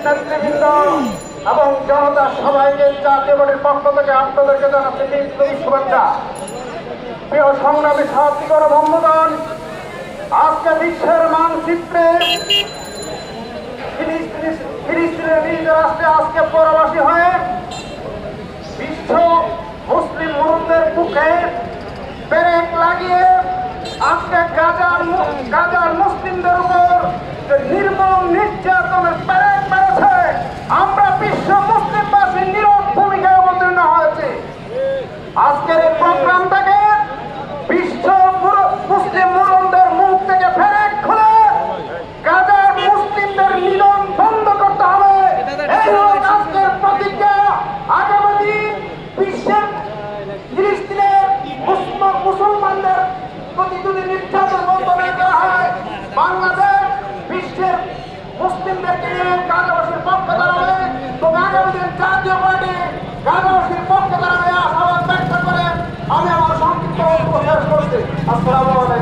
নেতৃবৃন্দ এবং জনতা সবাইকে জাতীয় পার্টির পক্ষ থেকে আপনাদেরকে জানাচ্ছি বিপ্লবী শুভেচ্ছা। প্রিয় সংগ্রামী সাথীগণ বন্ধুগণ, আজকে বিশ্বের মানচিত্রে ফিলিস্তিনের নিজ রাষ্ট্রে আজকে পরবাসী হয়ে বিশ্ব মুসলিম মুরুদের বুকে পেরেক লাগিয়ে আজকে গাজার মুসলিমদের উপর নির্মম নির্যাতনের পেরেক মেরেছে। আমরা বিশ্ব মুসলিমবাসী নীরব ভূমিকায় অবতীর্ণ হয়েছে। আজকের এই প্রোগ্রামটাকে বিশ্ব মুসলিম মুরুদের মুখ থেকে পেরেক খুলে গাজার মুসলিমদের নিধন বন্ধ করতে হবে। এই হোক আজকের প্রতিজ্ঞা। আগামী দিন বিশ্বের ফিলিস্তিনের মুসলমানদের প্রতি যদি নির্যাতন বন্ধ না করা হয়, বাংলাদেশ বিশ্বের মুসলিমদেরকে নিয়ে গাজাবাসীর পক্ষে দাঁড়াবে এবং আগামী দিন জাতীয় পার্টি গাজাবাসীর পক্ষে দাঁড়াবে আশাবাদ ব্যক্ত করে আমি আমার সংক্ষিপ্ত বক্তব্য শেষ করছি। আসসালামু আলাইকুম।